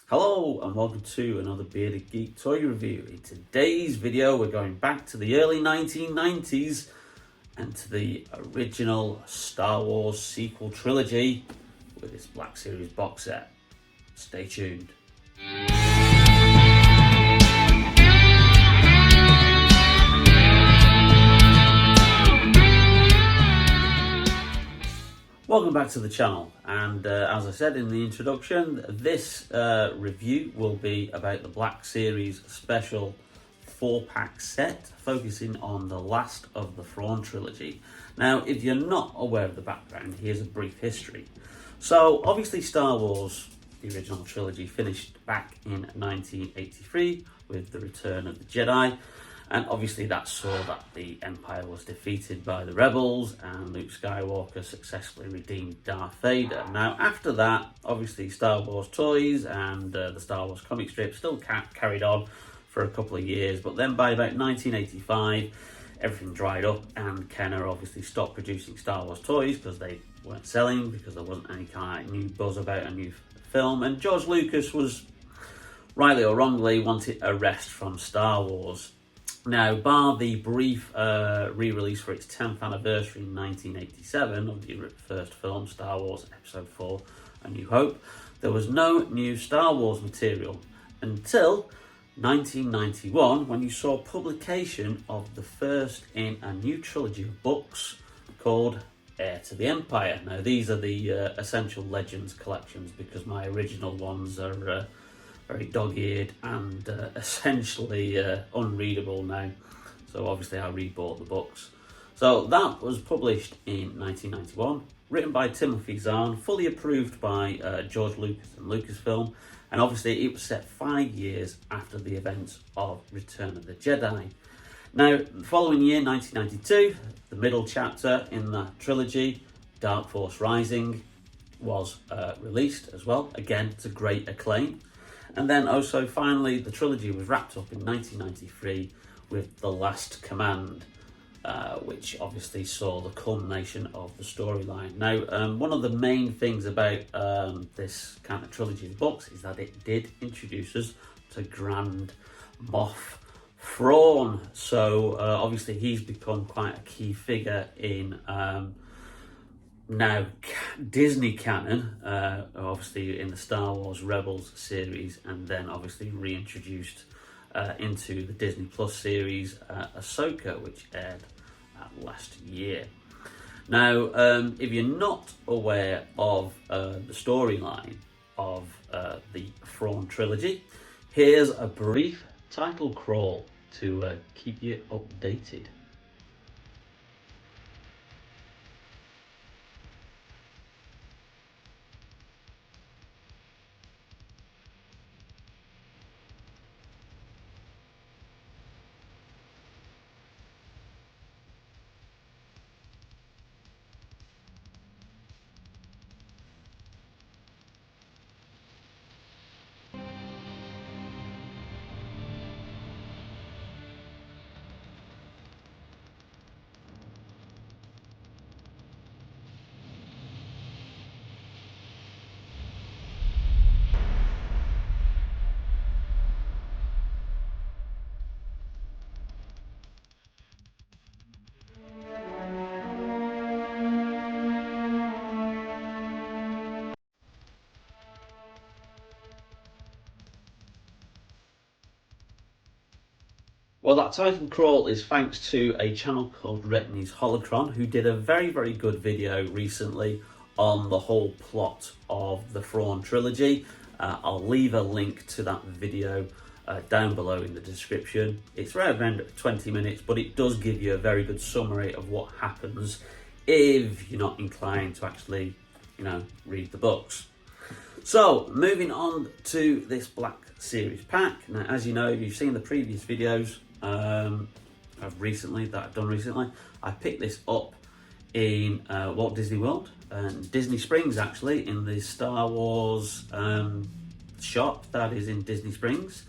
Hello and welcome to another Bearded Geek toy review. In today's video we're going back to the early 1990s and to the original Star Wars sequel trilogy with its Black Series box set. Stay tuned. Welcome back to the channel, and as I said in the introduction, this review will be about the Black Series special 4-pack set, focusing on the last of the Thrawn Trilogy. Now, if you're not aware of the background, here's a brief history. So, obviously Star Wars, the original trilogy, finished back in 1983 with the Return of the Jedi. And obviously that saw that the Empire was defeated by the rebels and Luke Skywalker successfully redeemed Darth Vader. Now after that, obviously Star Wars toys and the Star Wars comic strip still carried on for a couple of years, but then by about 1985 everything dried up and Kenner obviously stopped producing Star Wars toys because they weren't selling, because there wasn't any kind of new buzz about a new film, and George Lucas was, rightly or wrongly, wanted a rest from Star Wars. Now, bar the brief re-release for its 10th anniversary in 1987 of the first film, Star Wars Episode 4, A New Hope, there was no new Star Wars material until 1991, when you saw publication of the first in a new trilogy of books called Heir to the Empire. Now, these are the Essential Legends collections, because my original ones are very dog-eared and essentially unreadable now. So obviously I rebought the books. So that was published in 1991, written by Timothy Zahn, fully approved by George Lucas and Lucasfilm, and obviously it was set 5 years after the events of Return of the Jedi. Now, the following year, 1992, the middle chapter in the trilogy, Dark Force Rising, was released as well, again to great acclaim. And then also finally the trilogy was wrapped up in 1993 with The Last Command, which obviously saw the culmination of the storyline. Now, one of the main things about this kind of trilogy of books is that it did introduce us to Grand Moff Thrawn. So obviously he's become quite a key figure in now Disney canon, obviously in the Star Wars Rebels series, and then obviously reintroduced into the Disney Plus series Ahsoka, which aired last year. Now, if you're not aware of the storyline of the Thrawn Trilogy, here's a brief title crawl to keep you updated. Well, that title crawl is thanks to a channel called Retney's Holocron, who did a very, very good video recently on the whole plot of the Thrawn Trilogy. I'll leave a link to that video down below in the description. It's around 20 minutes, but it does give you a very good summary of what happens if you're not inclined to actually, read the books. So, moving on to this Black Series pack. Now, as you know, if you've seen the previous videos I've done recently, I picked this up in Walt Disney World and Disney Springs, actually, in the Star Wars shop that is in Disney Springs,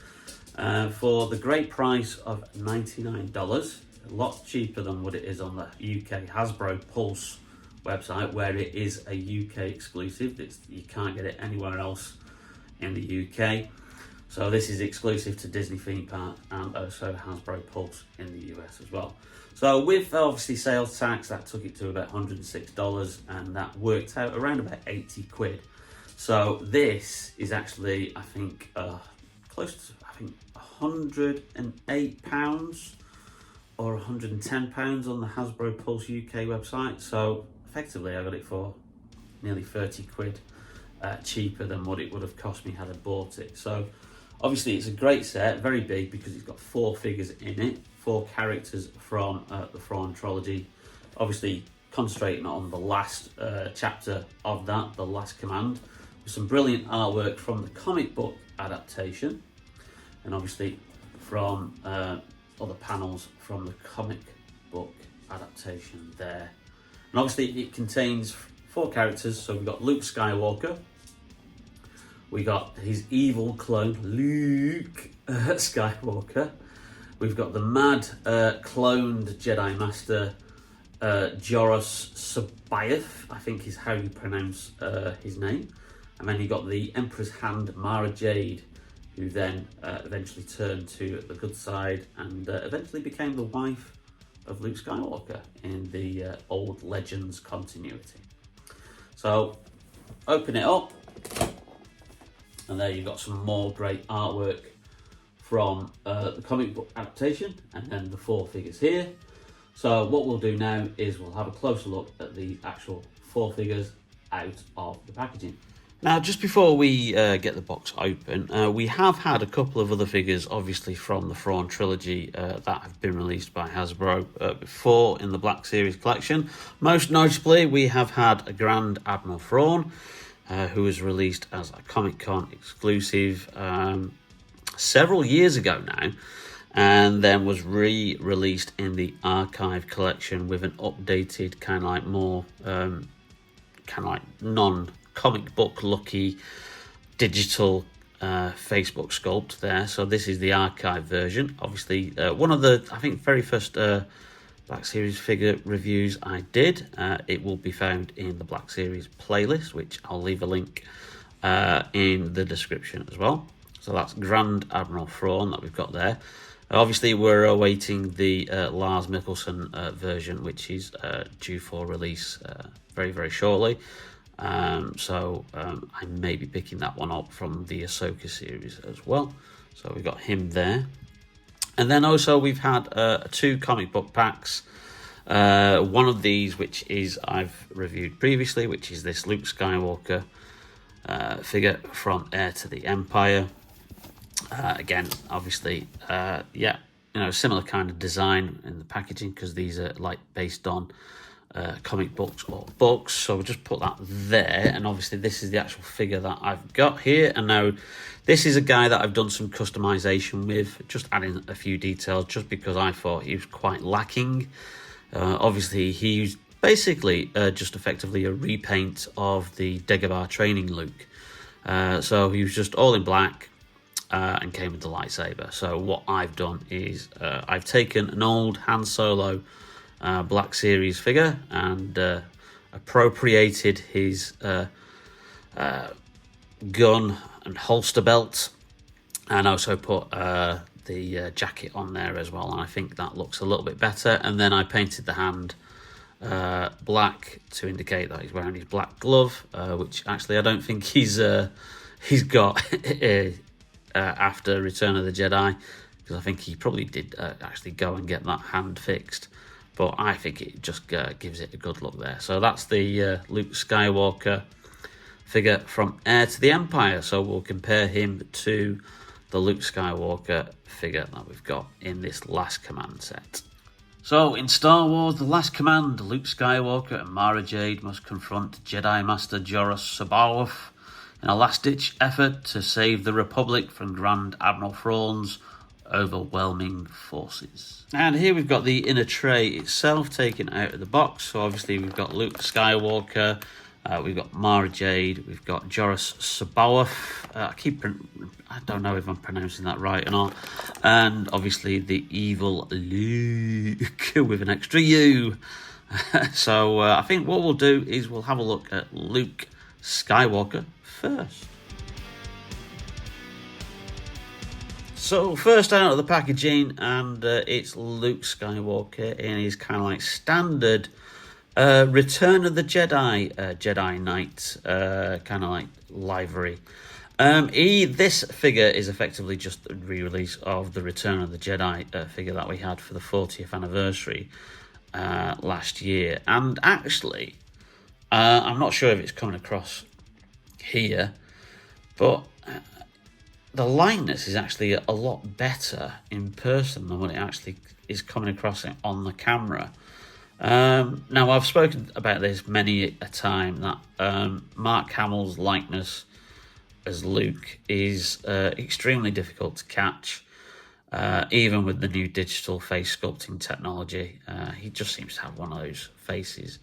for the great price of $99, a lot cheaper than what it is on the UK Hasbro Pulse website, where it is a UK exclusive. You can't get it anywhere else in the UK. So this is exclusive to Disney theme park and also Hasbro Pulse in the US as well. So with obviously sales tax, that took it to about $106, and that worked out around about 80 quid. So this is actually, I think, close to, I think, £108 or £110 on the Hasbro Pulse UK website. So effectively I got it for nearly 30 quid cheaper than what it would have cost me had I bought it. So obviously it's a great set, very big, because it's got 4 figures in it, 4 characters from the Thrawn Trilogy. Obviously concentrating on the last chapter of that, The Last Command, with some brilliant artwork from the comic book adaptation, and obviously from other panels from the comic book adaptation there. And obviously it contains 4 characters. So we've got Luke Skywalker, we got his evil clone Luke Skywalker, we've got the mad cloned Jedi Master Joruus C'baoth, I think is how you pronounce his name. And then you got the Emperor's Hand Mara Jade, who then eventually turned to the good side and eventually became the wife of Luke Skywalker in the old Legends continuity. So open it up, and there you've got some more great artwork from the comic book adaptation, and then the 4 figures here. So what we'll do now is we'll have a closer look at the actual 4 figures out of the packaging. Now, just before we get the box open, we have had a couple of other figures, obviously from the Thrawn Trilogy, that have been released by Hasbro before in the Black Series collection. Most notably, we have had a Grand Admiral Thrawn, who was released as a Comic-Con exclusive several years ago now, and then was re-released in the Archive collection with an updated kind of like more non-comic book lucky digital Facebook sculpt there. So this is the Archive version. Obviously one of the, I think, very first Black Series figure reviews I did. It will be found in the Black Series playlist, which I'll leave a link in the description as well. So that's Grand Admiral Thrawn that we've got there. Obviously, we're awaiting the Lars Mikkelsen version, which is due for release very, very shortly. So I may be picking that one up from the Ahsoka series as well. So we've got him there. And then also we've had 2 comic book packs. One of these, which is I've reviewed previously, which is this Luke Skywalker figure from Heir to the Empire. Again, obviously, yeah, you know, similar kind of design in the packaging, because these are like based on comic books or books. So we'll just put that there. And obviously this is the actual figure that I've got here. And now this is a guy that I've done some customization with, just adding a few details, just because I thought he was quite lacking. Obviously he's basically just effectively a repaint of the Dagobah training Luke. So he was just all in black and came with the lightsaber. So what I've done is I've taken an old Han Solo Black Series figure and appropriated his gun and holster belt, and also put the jacket on there as well, and I think that looks a little bit better. And then I painted the hand black to indicate that he's wearing his black glove, which actually I don't think he's got after Return of the Jedi, because I think he probably did actually go and get that hand fixed. But I think it just gives it a good look there. So that's the Luke Skywalker figure from Heir to the Empire. So we'll compare him to the Luke Skywalker figure that we've got in this Last Command set. So in Star Wars The Last Command, Luke Skywalker and Mara Jade must confront Jedi Master Joruus C'baoth in a last-ditch effort to save the Republic from Grand Admiral Thrawn's overwhelming forces. And here we've got the inner tray itself taken out of the box. So obviously we've got Luke Skywalker, we've got Mara Jade, we've got Joruus C'baoth. I don't know if I'm pronouncing that right or not. And obviously the evil Luke with an extra U. So I think what we'll do is we'll have a look at Luke Skywalker first. So first out of the packaging, and it's Luke Skywalker in his kind of like standard Return of the Jedi, Jedi Knight kind of like livery. This figure is effectively just a re-release of the Return of the Jedi figure that we had for the 40th anniversary last year. And actually, I'm not sure if it's coming across here, but the likeness is actually a lot better in person than what it actually is coming across on the camera. Now, I've spoken about this many a time, that Mark Hamill's likeness as Luke is extremely difficult to catch, even with the new digital face sculpting technology. He just seems to have one of those faces.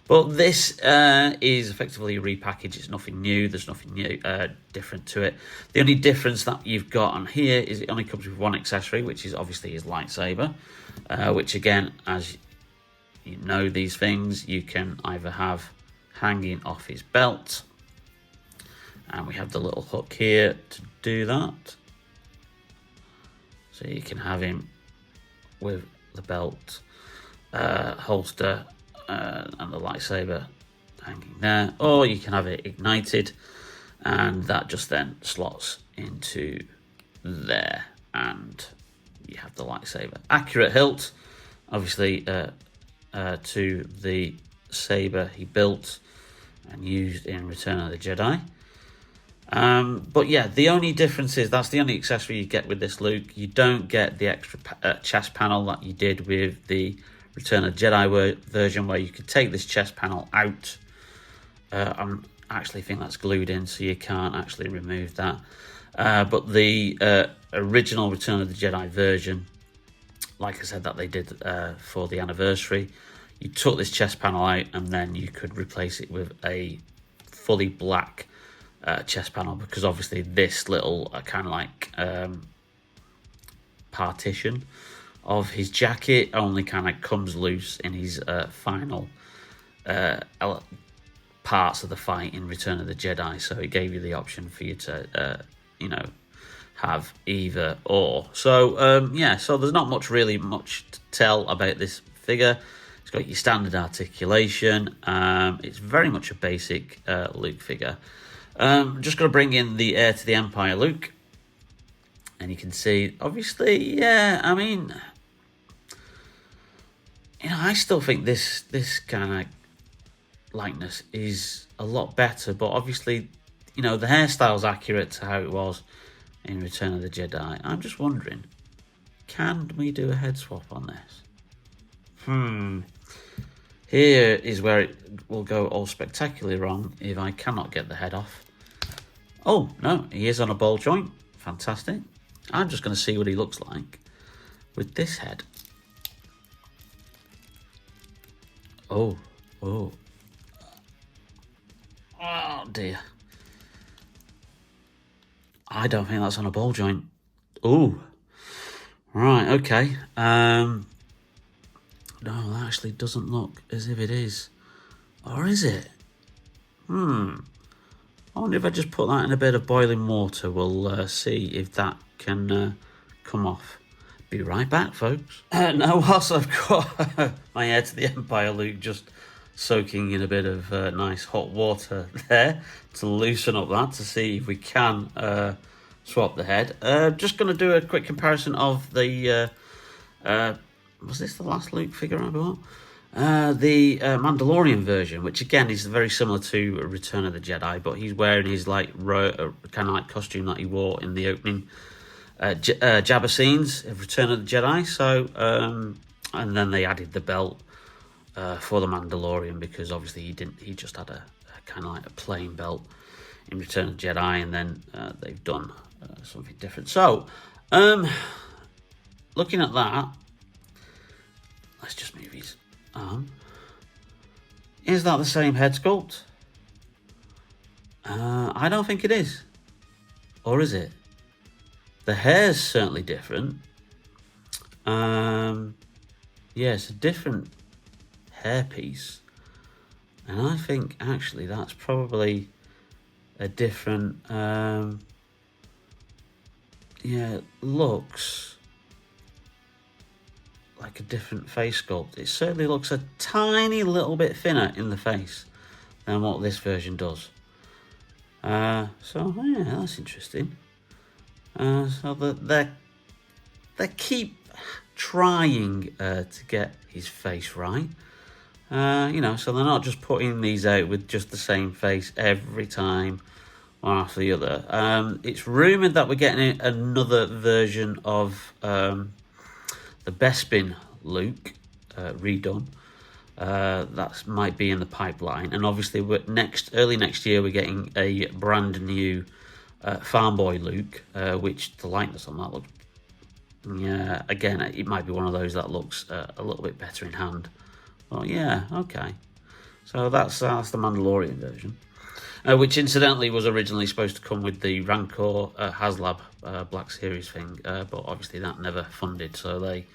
But this is effectively repackaged. It's nothing new. There's nothing new, different to it. The only difference that you've got on here is it only comes with one accessory, which is obviously his lightsaber, which again, as you know, these things you can either have hanging off his belt, and we have the little hook here to do that. So you can have him with the belt, holster, and the lightsaber hanging there, or you can have it ignited, and that just then slots into there, and you have the lightsaber. Accurate hilt, obviously, to the saber he built and used in Return of the Jedi. But yeah, the only difference is that's the only accessory you get with this Luke. You don't get the extra chest panel that you did with the Return of the Jedi version, where you could take this chest panel out. I actually think that's glued in, so you can't actually remove that. But the original Return of the Jedi version, like I said, that they did for the anniversary, you took this chest panel out and then you could replace it with a fully black chest panel, because obviously this little kind of like partition of his jacket only kind of comes loose in his final parts of the fight in Return of the Jedi. So it gave you the option for you to, have either or. So, yeah, so there's not much to tell about this figure. It's got your standard articulation. It's very much a basic Luke figure. Just going to bring in the Heir to the Empire Luke. And you can see, obviously, yeah, I mean, I still think this kind of likeness is a lot better, but obviously, the hairstyle's accurate to how it was in Return of the Jedi. I'm just wondering, can we do a head swap on this? Here is where it will go all spectacularly wrong if I cannot get the head off. Oh, no, he is on a ball joint. Fantastic. I'm just going to see what he looks like with this head. Oh dear. I don't think that's on a ball joint. Oh, right, okay. No, that actually doesn't look as if it is. Or is it? I wonder if I just put that in a bit of boiling water, we'll see if that can come off. Be right back, folks. Now, whilst I've got my Heir to the Empire Luke just soaking in a bit of nice hot water there to loosen up that, to see if we can swap the head. Just going to do a quick comparison of the... was this the last Luke figure I bought? The Mandalorian version, which again is very similar to Return of the Jedi, but he's wearing his kind of like costume that he wore in the opening Jabba scenes of Return of the Jedi. So, and then they added the belt for the Mandalorian, because obviously he just had a kind of like a plain belt in Return of the Jedi, and then they've done something different. So, looking at that, let's just move his arm. Is that the same head sculpt? I don't think it is. Or is it? The hair's certainly different. Yeah, it's a different hairpiece. And I think actually that's probably a different... yeah, it looks like a different face sculpt. It certainly looks a tiny little bit thinner in the face than what this version does. So yeah, that's interesting. So they keep trying to get his face right. You know, so they're not just putting these out with just the same face every time, one after the other. It's rumoured that we're getting another version of the Bespin Luke redone. That might be in the pipeline, and obviously early next year we're getting a brand new Farm Boy Luke, which the likeness on that looks, yeah, again, it might be one of those that looks a little bit better in hand. Well, yeah, okay. So that's the Mandalorian version, which incidentally was originally supposed to come with the Rancor HasLab Black Series thing, but obviously that never funded, so they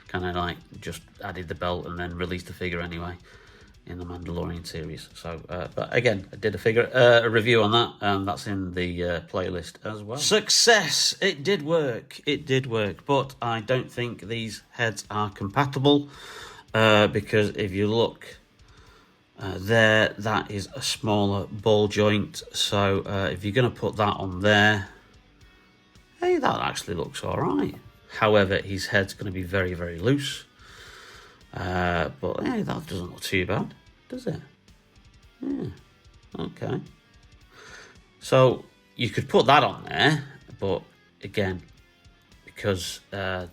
kind of like just added the belt and then released the figure anyway in the Mandalorian series. So, but again, I did a review on that, and that's in the playlist as well. Success! It did work, but I don't think these heads are compatible, because if you look there, that is a smaller ball joint, so if you're going to put that on there, hey, that actually looks alright. However, his head's going to be very, very loose. But hey, that doesn't look too bad, does it? Yeah, okay. So you could put that on there, but again, because the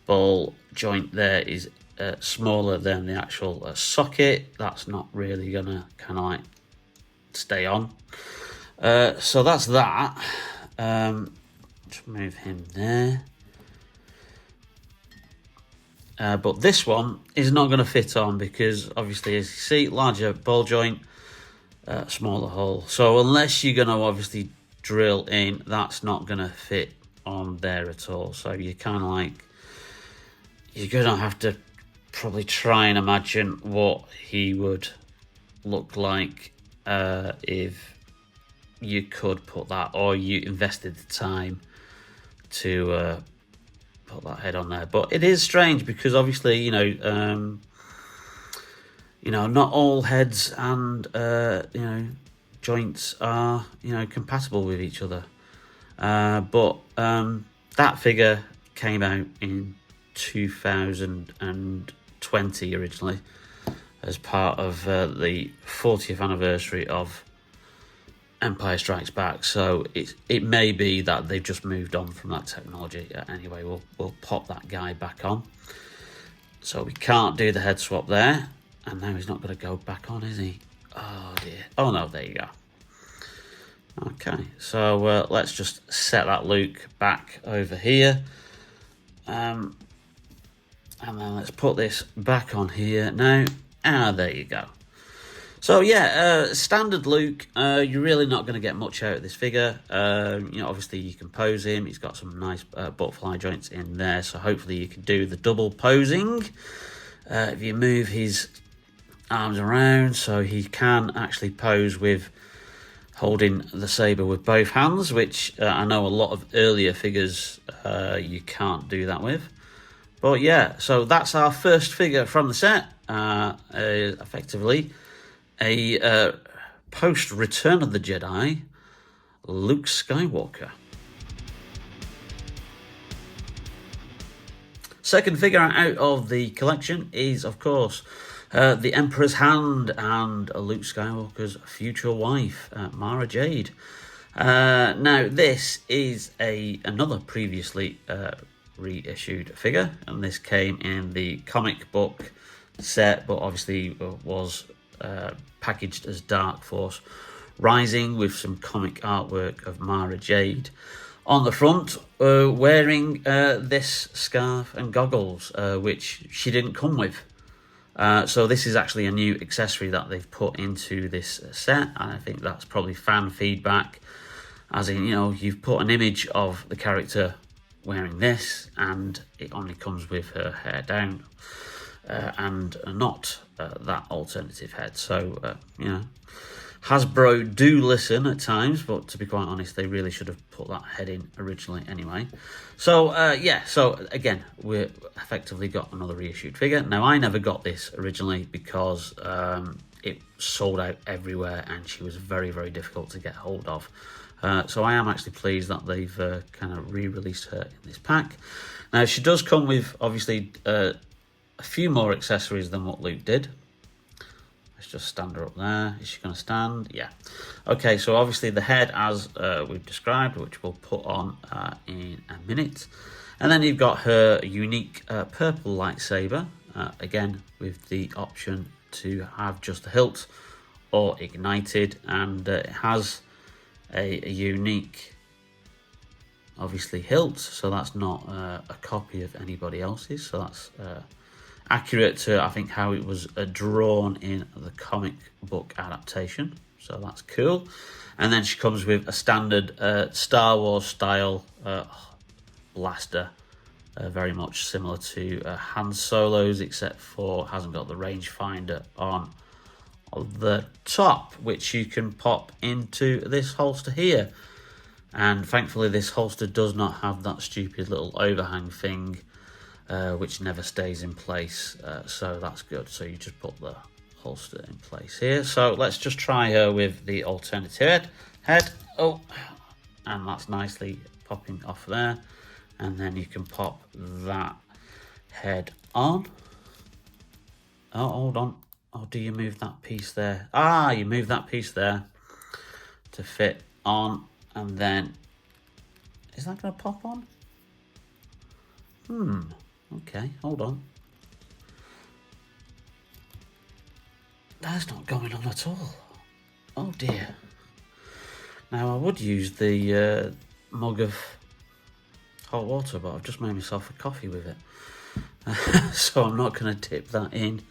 ball joint there is smaller than the actual socket, that's not really going to kind of like stay on. So that's that. Just move him there. But this one is not going to fit on because obviously, as you see, larger ball joint, smaller hole. So unless you're going to obviously drill in, that's not going to fit on there at all. So you kind of like, you're going to have to probably try and imagine what he would look like if you could put that, or you invested the time to put that head on there. But it is strange because obviously, you know, not all heads and joints are compatible with each other. But that figure came out in 2020 originally as part of the 40th anniversary of Empire Strikes Back, so it may be that they've just moved on from that technology. Anyway, we'll pop that guy back on. So we can't do the head swap there, and now he's not going to go back on, is he? Oh dear. Oh no, there you go. Okay, so let's just set that Luke back over here, and then let's put this back on here now. There you go. So yeah, standard Luke, you're really not going to get much out of this figure. Obviously you can pose him. He's got some nice butterfly joints in there, so hopefully you can do the double posing. If you move his arms around, so he can actually pose with holding the saber with both hands, which I know a lot of earlier figures you can't do that with. But yeah, so that's our first figure from the set, effectively a post-Return of the Jedi Luke Skywalker. Second figure out of the collection is, of course, the Emperor's Hand and Luke Skywalker's future wife, Mara Jade. Now, this is another previously reissued figure, and this came in the comic book set, but obviously was packaged as Dark Force Rising with some comic artwork of Mara Jade on the front, wearing this scarf and goggles, which she didn't come with. So this is actually a new accessory that they've put into this set, and I think that's probably fan feedback, as in, you've put an image of the character wearing this, and it only comes with her hair down, and not that alternative head. So, Hasbro do listen at times, but to be quite honest, they really should have put that head in originally anyway. So, yeah, so again, we've effectively got another reissued figure. Now, I never got this originally because it sold out everywhere and she was very, very difficult to get hold of. So I am actually pleased that they've kind of re-released her in this pack. Now, she does come with, obviously, a few more accessories than what Luke did. Let's just stand her up there. Is she going to stand? Yeah. Okay, so obviously the head as we've described, which we'll put on in a minute. And then you've got her unique purple lightsaber, again with the option to have just the hilt or ignited. And it has a unique, obviously, hilt, so that's not a copy of anybody else's. So that's accurate to, I think, how it was drawn in the comic book adaptation. So that's cool. And then she comes with a standard Star Wars style blaster, very much similar to Han Solo's, except for it hasn't got the rangefinder on the top, which you can pop into this holster here. And thankfully this holster does not have that stupid little overhang thing, which never stays in place, so that's good. So you just put the holster in place here. So let's just try her with the alternative head. Oh, and that's nicely popping off there. And then you can pop that head on. Oh, hold on. Oh, do you move that piece there? Ah, you move that piece there to fit on. And then, is that going to pop on? Okay, hold on. That's not going on at all. Oh dear. Now I would use the mug of hot water, but I've just made myself a coffee with it. So I'm not going to dip that in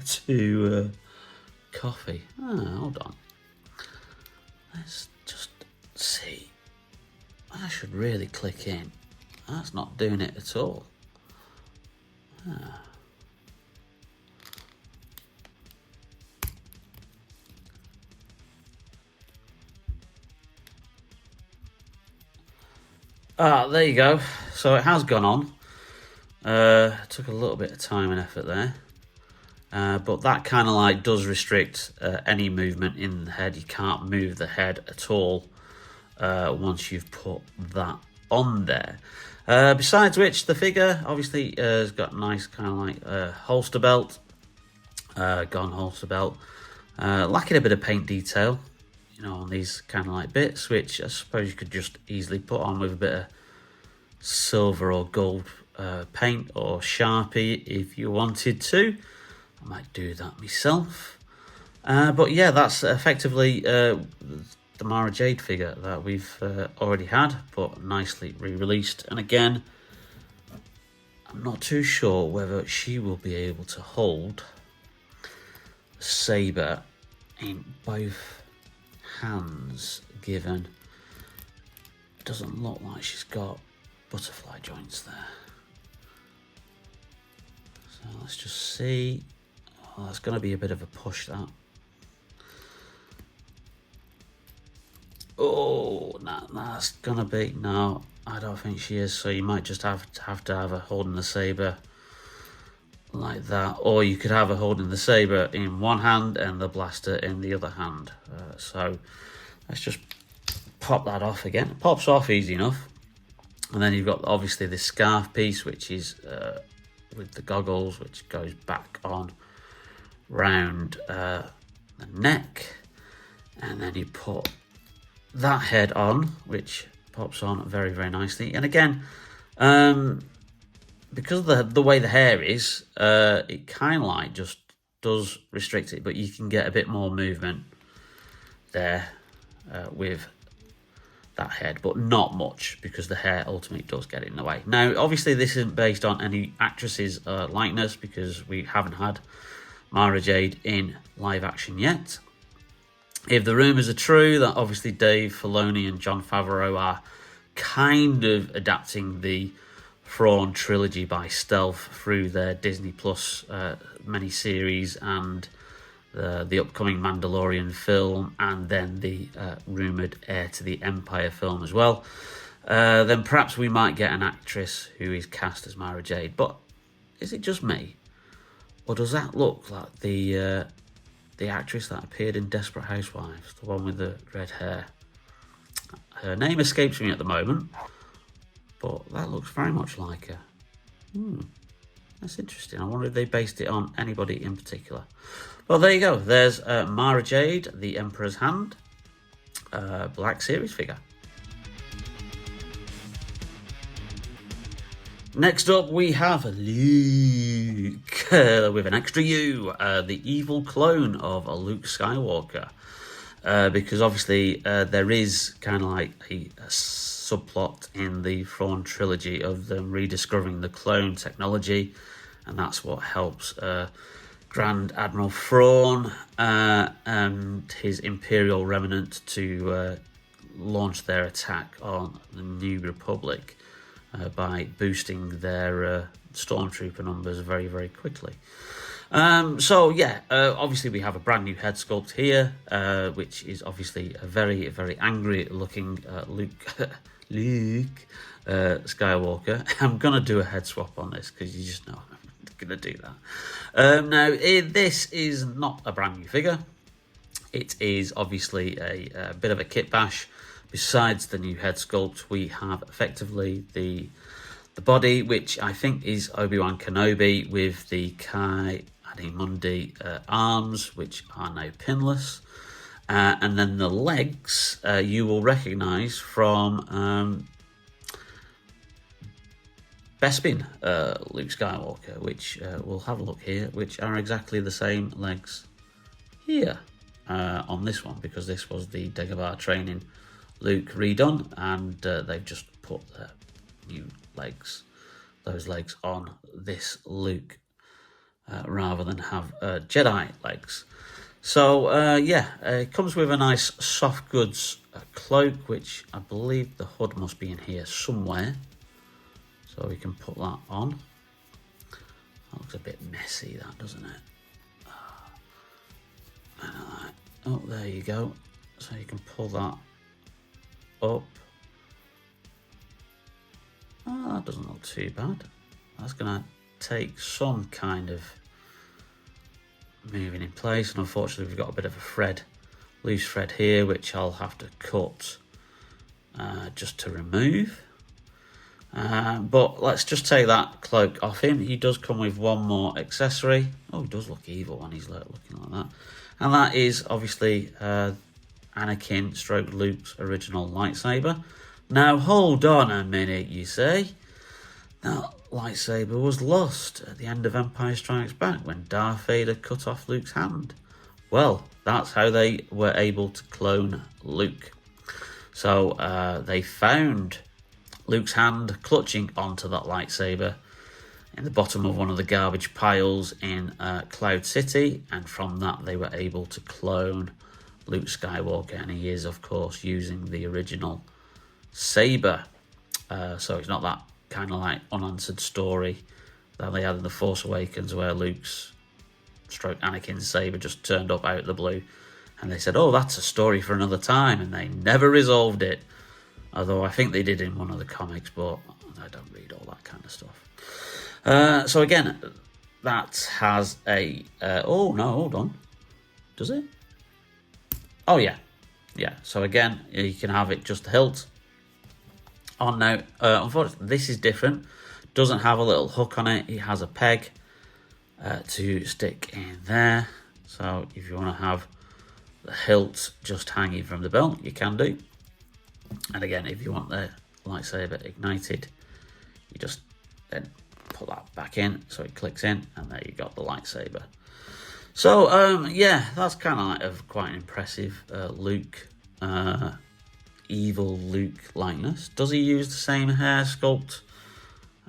to coffee. Hold on. Let's just see. I should really click in. That's not doing it at all. There you go. So it has gone on. Took a little bit of time and effort there. But that kind of like does restrict any movement in the head. You can't move the head at all once you've put that on there. Besides which, the figure obviously has got a nice kind of like holster belt, gun holster belt, lacking a bit of paint detail, you know, on these kind of like bits, which I suppose you could just easily put on with a bit of silver or gold paint or Sharpie if you wanted to. I might do that myself. But yeah, that's effectively the Mara Jade figure that we've already had, but nicely re-released. And again, I'm not too sure whether she will be able to hold the saber in both hands, given it doesn't look like she's got butterfly joints there. So let's just see. Oh, that's going to be a bit of a push, that. Oh, no, that's going to be... No, I don't think she is. So you might just have to have her holding the saber like that. Or you could have her holding the saber in one hand and the blaster in the other hand. So let's just pop that off again. It pops off easy enough. And then you've got, obviously, this scarf piece, which is with the goggles, which goes back on round the neck. And then you put that head on, which pops on very, very nicely. And again, because of the way the hair is, it kind of like just does restrict it, but you can get a bit more movement there with that head, but not much, because the hair ultimately does get in the way. Now, obviously, this isn't based on any actress's likeness, because we haven't had Mara Jade in live action yet. If the rumours are true that obviously Dave Filoni and Jon Favreau are kind of adapting the Thrawn Trilogy by stealth through their Disney Plus miniseries and the upcoming Mandalorian film, and then the rumoured Heir to the Empire film as well, then perhaps we might get an actress who is cast as Mara Jade. But is it just me? Or does that look like the actress that appeared in Desperate Housewives, the one with the red hair? Her name escapes me at the moment, but that looks very much like her. That's interesting. I wonder if they based it on anybody in particular. Well, there you go. There's Mara Jade, the Emperor's Hand, Black Series figure. Next up, we have Luke with an extra U, the evil clone of Luke Skywalker. Because obviously there is kind of like a subplot in the Thrawn Trilogy of them rediscovering the clone technology, and that's what helps Grand Admiral Thrawn and his Imperial Remnant to launch their attack on the New Republic by boosting their stormtrooper numbers very, very quickly. Obviously we have a brand new head sculpt here, which is obviously a very, very angry looking Luke Skywalker. I'm going to do a head swap on this because you just know I'm going to do that. This is not a brand new figure. It is obviously a bit of a kit bash. Besides the new head sculpt, we have effectively the body, which I think is Obi-Wan Kenobi with the Ki-Adi-Mundi arms, which are now pinless. And then the legs you will recognise from Bespin Luke Skywalker, which we'll have a look here, which are exactly the same legs here on this one, because this was the Dagobah training Luke redone, and they've just put the new legs, those legs on this Luke rather than have Jedi legs. So it comes with a nice soft goods cloak, which I believe the hood must be in here somewhere, so we can put that on. That looks a bit messy, that, doesn't it? Oh, there you go. So you can pull that up. Oh, that doesn't look too bad. That's going to take some kind of moving in place, and unfortunately we've got a bit of a loose thread here, which I'll have to cut just to remove. But let's just take that cloak off him. He does come with one more accessory. Oh, he does look evil when he's looking like that. And that is obviously Anakin / Luke's original lightsaber. Now hold on a minute, you say. That lightsaber was lost at the end of Empire Strikes Back when Darth Vader cut off Luke's hand. Well, that's how they were able to clone Luke. So they found Luke's hand clutching onto that lightsaber in the bottom of one of the garbage piles in Cloud City, and from that they were able to clone Luke Skywalker, and he is of course using the original saber. So it's not that kind of like unanswered story that they had in The Force Awakens where Luke's / Anakin's saber just turned up out of the blue, and they said, oh, that's a story for another time, and they never resolved it. Although I think they did in one of the comics, but I don't read all that kind of stuff. So again, that has a... oh, no, hold on. Does it? Oh, yeah. Yeah, so again, you can have it just the hilt on now. Unfortunately, this is different. Doesn't have a little hook on it. It has a peg to stick in there. So if you want to have the hilt just hanging from the belt, you can do. And again, if you want the lightsaber ignited, you just then put that back in so it clicks in, and there you got the lightsaber. So yeah, that's kind of like a quite an impressive Luke, evil Luke likeness. Does he use the same hair sculpt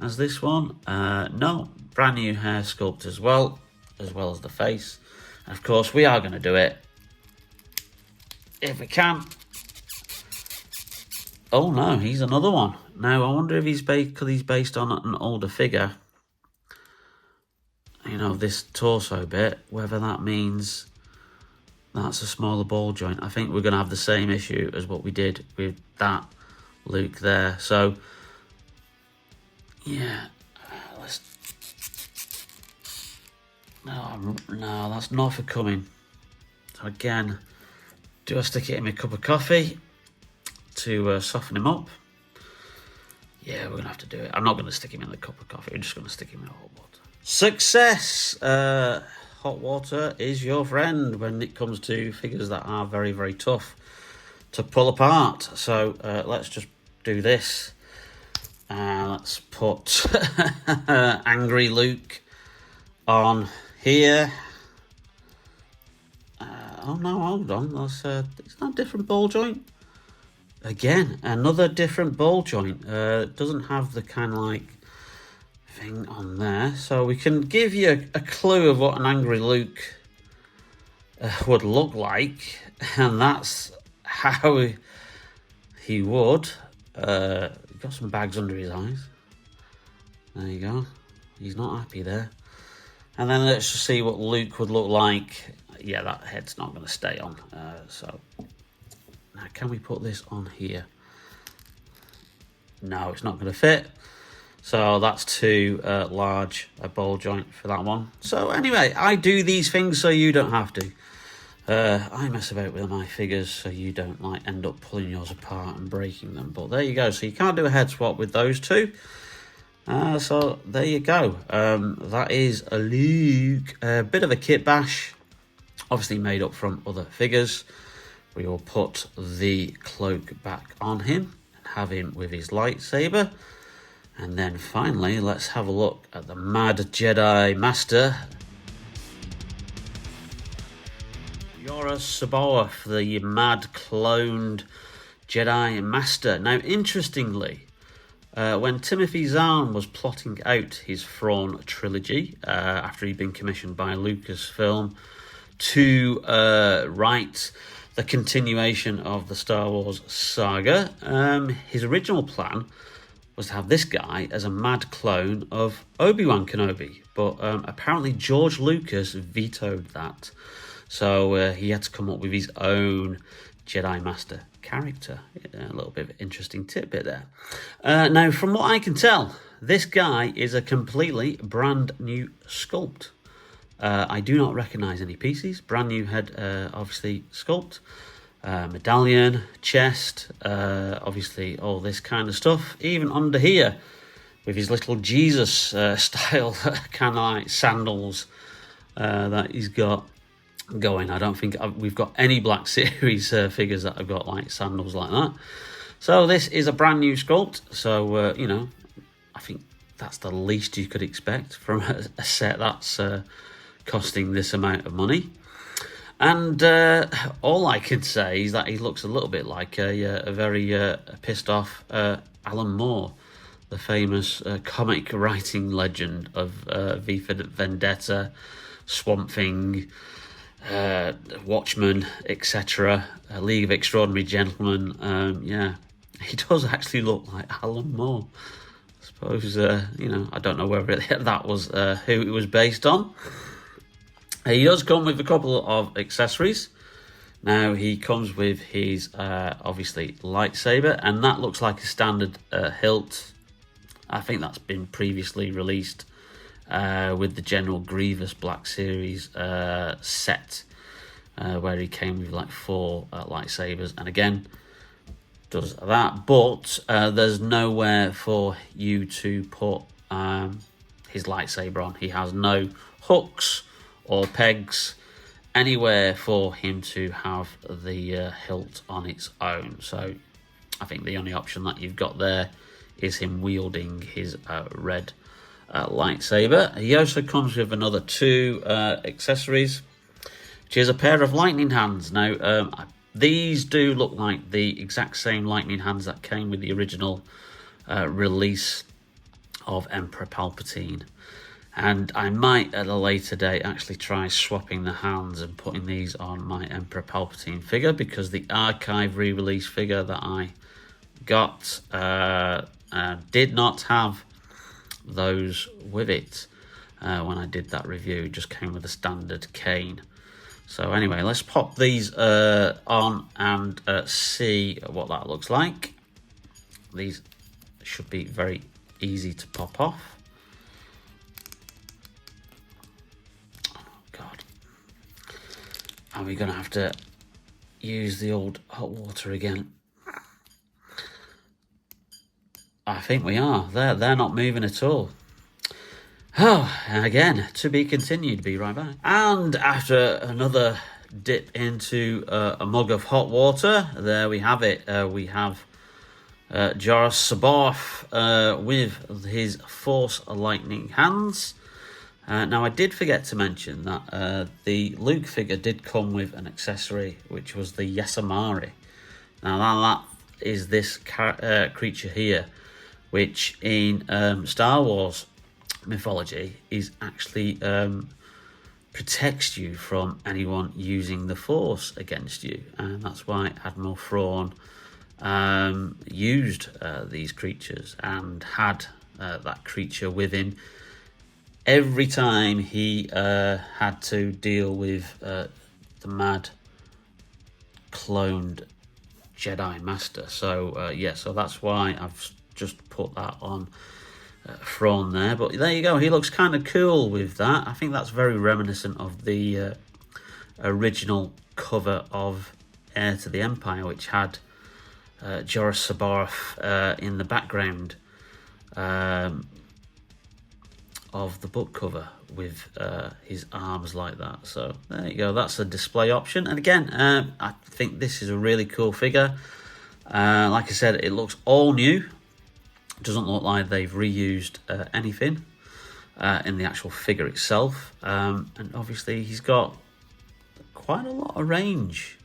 as this one? No, brand new hair sculpt as well as the face. And of course, we are going to do it if we can. Oh no, he's another one. Now, I wonder if he's based on an older figure. You know, this torso bit, whether that means That's a smaller ball joint. I think we're going to have the same issue as what we did with that Luke there. So, yeah, let's... No, that's not for coming. So again, do I stick it in my cup of coffee to soften him up? Yeah, we're going to have to do it. I'm not going to stick him in the cup of coffee. I'm just going to stick him in hot water. Success! Hot water is your friend when it comes to figures that are very, very tough to pull apart. So let's just do this. Let's put Angry Luke on here. Oh no, hold on. That's it's not a different ball joint. Again, another different ball joint. It doesn't have the kind of like thing on there, so we can give you a clue of what an Angry Luke would look like, and that's how he would. Got some bags under his eyes. There you go. He's not happy there. And then let's just see what Luke would look like. Yeah, that head's not going to stay on. So now, can we put this on here? No, it's not going to fit. So that's too large a ball joint for that one. So anyway, I do these things so you don't have to. I mess about with my figures so you don't like end up pulling yours apart and breaking them. But there you go. So you can't do a head swap with those two. So there you go. That is a Luke. A bit of a kit bash. Obviously made up from other figures. We will put the cloak back on him and have him with his lightsaber. And then finally, let's have a look at the Mad Jedi Master. Yora Sabaoth, the mad cloned Jedi Master. Now, interestingly, when Timothy Zahn was plotting out his Thrawn Trilogy, after he'd been commissioned by Lucasfilm to write the continuation of the Star Wars saga, his original plan was to have this guy as a mad clone of Obi-Wan Kenobi. But apparently George Lucas vetoed that. So he had to come up with his own Jedi Master character. A little bit of an interesting tidbit there. Now, from what I can tell, this guy is a completely brand new sculpt. I do not recognise any pieces. Brand new head, obviously, sculpt. Medallion, chest, obviously all this kind of stuff. Even under here, with his little Jesus style kind of like sandals that he's got going. I don't think we've got any Black Series figures that have got like sandals like that. So this is a brand new sculpt. So, you know, I think that's the least you could expect from a set that's costing this amount of money. And all I can say is that he looks a little bit like a very pissed off Alan Moore, the famous comic writing legend of V for Vendetta, Swamp Thing, Watchmen, etc., League of Extraordinary Gentlemen. Yeah, he does actually look like Alan Moore. I suppose, you know, I don't know whether that was who it was based on. He does come with a couple of accessories. Now, he comes with his, obviously, lightsaber, and that looks like a standard hilt. I think that's been previously released with the General Grievous Black Series set, where he came with like 4 lightsabers, and again, does that. But there's nowhere for you to put his lightsaber on. He has no hooks or pegs anywhere for him to have the hilt on its own. So I think the only option that you've got there is him wielding his red lightsaber. He also comes with another 2 accessories, which is a pair of lightning hands. Now, these do look like the exact same lightning hands that came with the original release of Emperor Palpatine. And I might, at a later date, actually try swapping the hands and putting these on my Emperor Palpatine figure, because the archive re-release figure that I got did not have those with it when I did that review. It just came with a standard cane. So anyway, let's pop these on and see what that looks like. These should be very easy to pop off. Oh God. Are we going to have to use the old hot water again? I think we are. They're not moving at all. Oh, again, to be continued. Be right back. And after another dip into a mug of hot water, there we have it. We have Joruus C'baoth with his Force lightning hands. Now, I did forget to mention that the Luke figure did come with an accessory, which was the Yasamari. Now, that is this creature here, which in Star Wars mythology is actually protects you from anyone using the Force against you, and that's why Admiral Thrawn used these creatures and had that creature with him every time he had to deal with the mad cloned Jedi Master. So yeah, so that's why I've just put that on Thrawn there. But there you go, he looks kind of cool with that. I think that's very reminiscent of the original cover of Heir to the Empire, which had Joruus C'baoth in the background of the book cover with his arms like that. So there you go, that's a display option. And again, I think this is a really cool figure. Like I said, it looks all new. It doesn't look like they've reused anything in the actual figure itself. And obviously he's got quite a lot of range,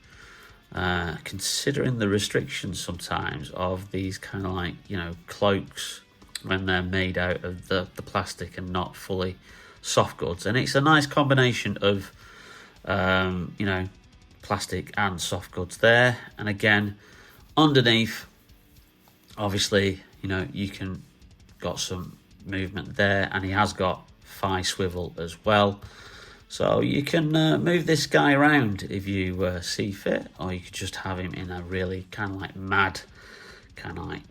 considering the restrictions sometimes of these kind of like, you know, cloaks when they're made out of the plastic and not fully soft goods. And it's a nice combination of, you know, plastic and soft goods there. And again, underneath, obviously, you know, you can got some movement there, and he has got thigh swivel as well. So you can move this guy around if you see fit, or you could just have him in a really kind of like mad, kind of like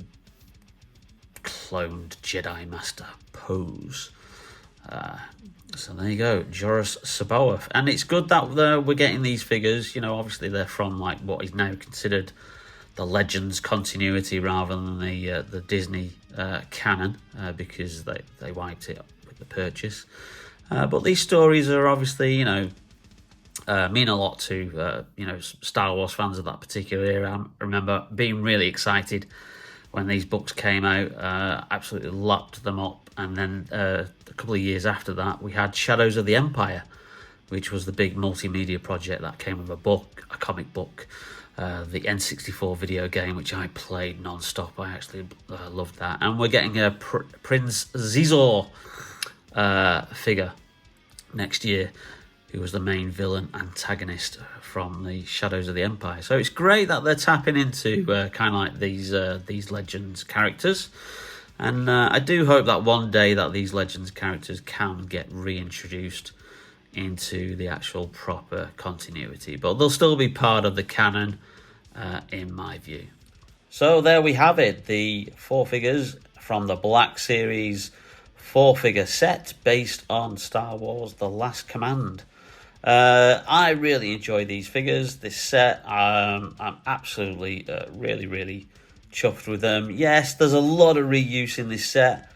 cloned Jedi Master pose. So there you go, Joruus C'baoth. And it's good that we're getting these figures. You know, obviously they're from like what is now considered the Legends continuity rather than the Disney canon, because they wiped it up with the purchase. But these stories are obviously, you know, mean a lot to you know, Star Wars fans of that particular era. I remember being really excited when these books came out, absolutely lapped them up. And then a couple of years after that, we had Shadows of the Empire, which was the big multimedia project that came with a comic book, the N64 video game, which I played non-stop. I actually loved that. And we're getting a Prince Xizor figure next year, who was the main villain antagonist from the Shadows of the Empire. So it's great that they're tapping into kind of like these Legends characters. And I do hope that one day that these Legends characters can get reintroduced into the actual proper continuity, but they'll still be part of the canon in my view. So there we have it, the 4 figures from the Black Series 4-figure set based on Star Wars The Last Command. I really enjoy these figures, this set. I'm absolutely really chuffed with them. Yes, there's a lot of reuse in this set,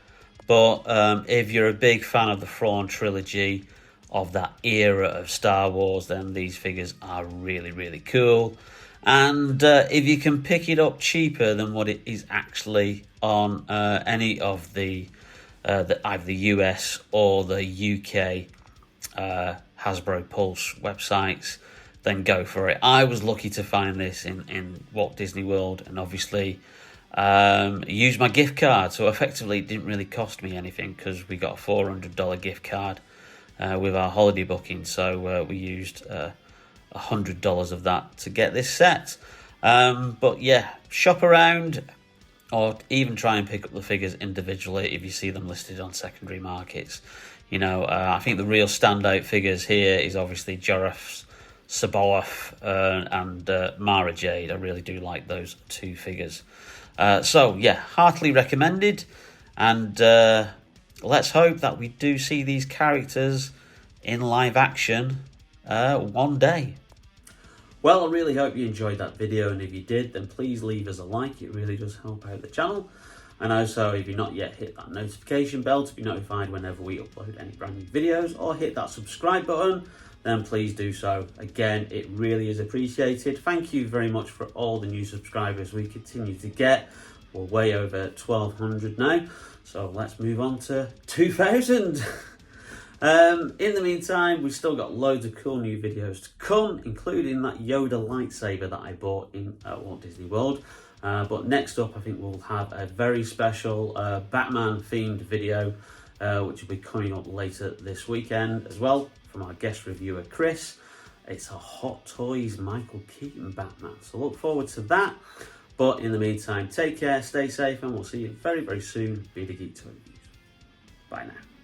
but if you're a big fan of the Thrawn Trilogy, of that era of Star Wars, then these figures are really cool. And if you can pick it up cheaper than what it is actually on any of the either the US or the UK Hasbro Pulse websites, then go for it. I was lucky to find this in Walt Disney World, and obviously used my gift card, so effectively it didn't really cost me anything because we got a $400 gift card with our holiday booking. So we used $100 of that to get this set. But yeah, shop around, or even try and pick up the figures individually if you see them listed on secondary markets. You know, I think the real standout figures here is obviously Joruus Saboth and Mara Jade. I really do like those two figures. So yeah, heartily recommended, and let's hope that we do see these characters in live action one day. Well, I really hope you enjoyed that video, and if you did, then please leave us a like. It really does help out the channel. And also, if you've not yet hit that notification bell to be notified whenever we upload any brand new videos, or hit that subscribe button, then please do so. Again, it really is appreciated. Thank you very much for all the new subscribers we continue to get. We're way over 1,200 now, so let's move on to 2,000. In the meantime, we've still got loads of cool new videos to come, including that Yoda lightsaber that I bought in Walt Disney World. But next up, I think we'll have a very special Batman themed video, which will be coming up later this weekend as well, from our guest reviewer Chris. It's a Hot Toys Michael Keaton Batman, so look forward to that. But in the meantime, take care, stay safe, and we'll see you very, very soon. Bearded Geek Reviews. Bye now.